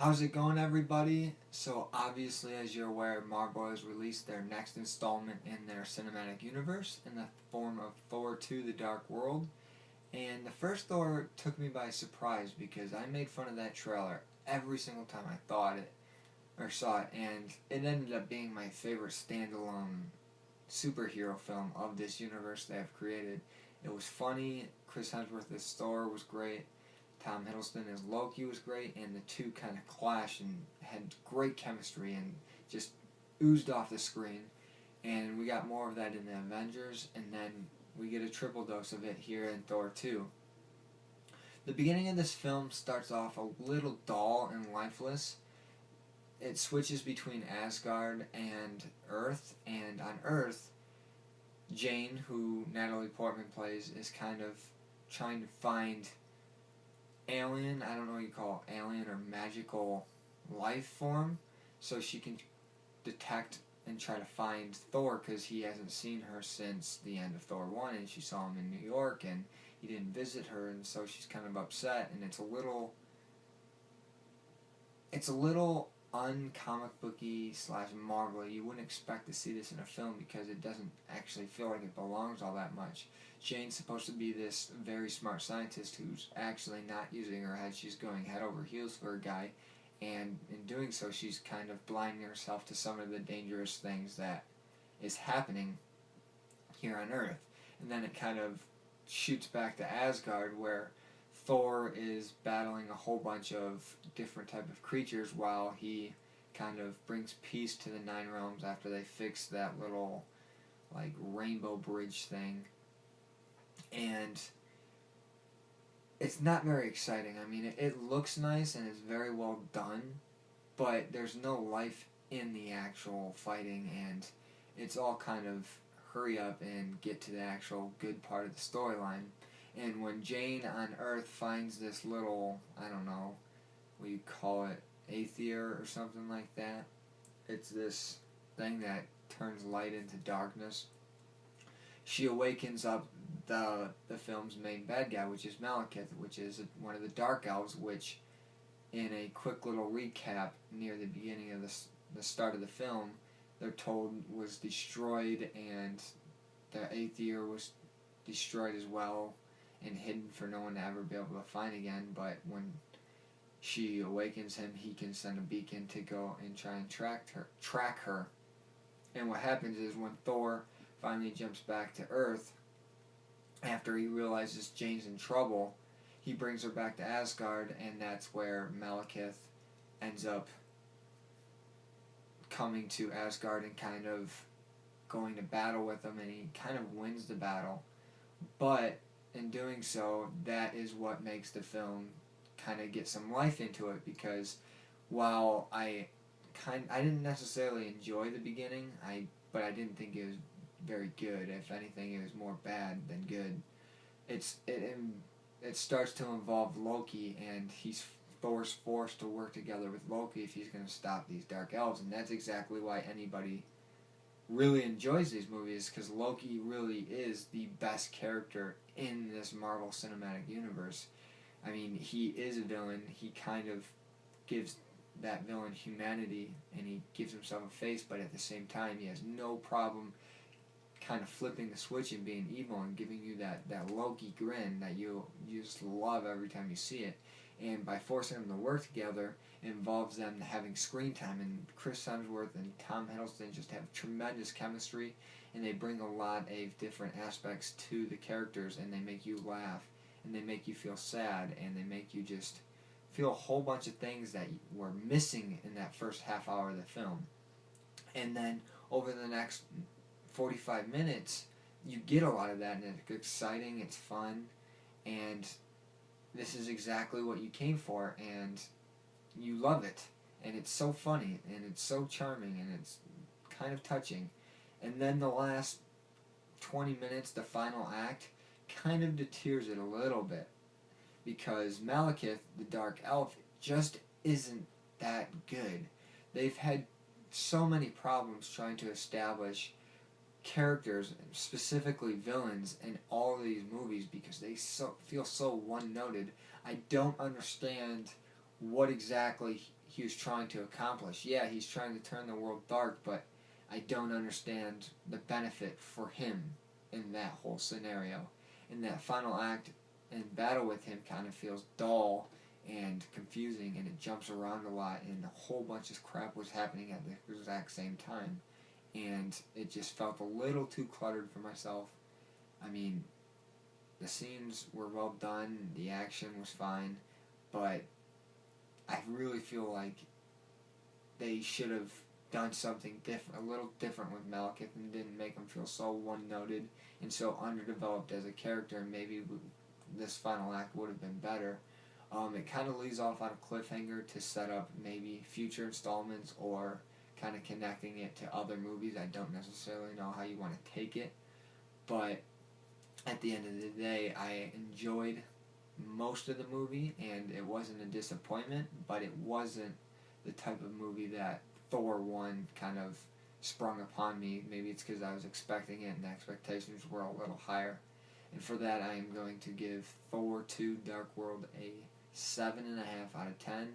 How's it going, everybody? So, obviously, as you're aware, Marvel has released their next installment in their cinematic universe in the form of Thor 2 The Dark World. And the first Thor took me by surprise because I made fun of that trailer every single time I thought it or saw it, and it ended up being my favorite standalone superhero film of this universe they have created. It was funny, Chris Hemsworth as Thor was great, Tom Hiddleston as Loki was great, and the two kind of clashed and had great chemistry and just oozed off the screen. And we got more of that in the Avengers, and then we get a triple dose of it here in Thor 2. The beginning of this film starts off a little dull and lifeless. It switches between Asgard and Earth, and on Earth, Jane, who Natalie Portman plays, is kind of trying to find alien, I don't know what you call it, alien or magical life form, so she can detect and try to find Thor, because he hasn't seen her since the end of Thor 1, and she saw him in New York, and he didn't visit her, and so she's kind of upset, and it's a little uncomic booky slash Marvel. You wouldn't expect to see this in a film because it doesn't actually feel like it belongs all that much. Jane's supposed to be this very smart scientist who's actually not using her head. She's going head over heels for a guy, and in doing so she's kind of blinding herself to some of the dangerous things that is happening here on Earth. And then it kind of shoots back to Asgard, where Thor is battling a whole bunch of different type of creatures while he kind of brings peace to the Nine Realms after they fix that little like rainbow bridge thing. And it's not very exciting. I mean, it looks nice and it's very well done, but there's no life in the actual fighting, and it's all kind of hurry up and get to the actual good part of the storyline. And when Jane on Earth finds this little, I don't know, what you call it, aether or something like that. It's this thing that turns light into darkness. She awakens up the film's main bad guy, which is Malekith, which is one of the Dark Elves, which in a quick little recap near the beginning of the start of the film, they're told was destroyed, and the aether was destroyed as well and hidden for no one to ever be able to find again. But when she awakens him, he can send a beacon to go and try and track her. And what happens is when Thor finally jumps back to Earth, after he realizes Jane's in trouble, he brings her back to Asgard, and that's where Malekith ends up coming to Asgard and kind of going to battle with him, and he kind of wins the battle. But in doing so, that is what makes the film kind of get some life into it, because while I didn't necessarily enjoy the beginning, but I didn't think it was very good. If anything, it was more bad than good. It starts to involve Loki, and Thor's forced to work together with Loki if he's going to stop these Dark Elves, and that's exactly why anybody really enjoys these movies, because Loki really is the best character in this Marvel Cinematic Universe. I mean, he is a villain. He kind of gives that villain humanity, and he gives himself a face, but at the same time, he has no problem kind of flipping the switch and being evil and giving you that Loki grin that you just love every time you see it. And by forcing them to work together, it involves them having screen time, and Chris Hemsworth and Tom Hiddleston just have tremendous chemistry, and they bring a lot of different aspects to the characters, and they make you laugh, and they make you feel sad, and they make you just feel a whole bunch of things that were missing in that first half hour of the film. And then over the next 45 minutes, you get a lot of that, and it's exciting, it's fun, and this is exactly what you came for, and you love it, and it's so funny, and it's so charming, and it's kind of touching. And then the last 20 minutes, the final act, kind of deters it a little bit, because Malekith, the Dark Elf, just isn't that good. They've had so many problems trying to establish characters, specifically villains, in all of these movies because they feel so one-noted. I don't understand what exactly he was trying to accomplish. Yeah, he's trying to turn the world dark, but I don't understand the benefit for him in that whole scenario. In that final act in battle with him kind of feels dull and confusing, and it jumps around a lot, and a whole bunch of crap was happening at the exact same time. And it just felt a little too cluttered for myself. I mean, the scenes were well done, the action was fine, but I really feel like they should have done something different, a little different with Malekith, and didn't make him feel so one-noted and so underdeveloped as a character, and maybe this final act would have been better. It kind of leaves off on a cliffhanger to set up maybe future installments, or kind of connecting it to other movies. I don't necessarily know how you want to take it, but at the end of the day, I enjoyed most of the movie, and it wasn't a disappointment, but it wasn't the type of movie that Thor 1 kind of sprung upon me. Maybe it's because I was expecting it and the expectations were a little higher. And for that, I am going to give Thor 2 Dark World a 7.5 out of 10.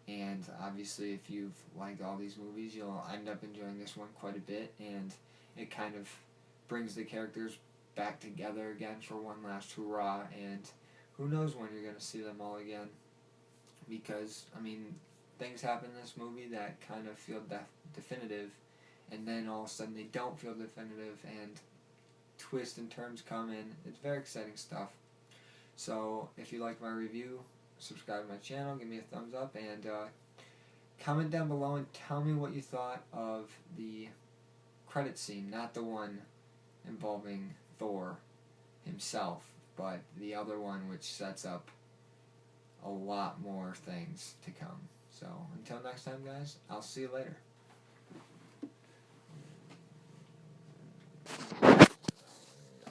And obviously, if you've liked all these movies, you'll end up enjoying this one quite a bit. And it kind of brings the characters back together again for one last hurrah. And who knows when you're going to see them all again. Because, I mean, things happen in this movie that kind of feel definitive, and then all of a sudden they don't feel definitive, and twists and turns come in. It's very exciting stuff. So if you like my review, subscribe to my channel, give me a thumbs up, and comment down below and tell me what you thought of the credit scene, not the one involving Thor himself, but the other one which sets up a lot more things to come. So until next time, guys, I'll see you later.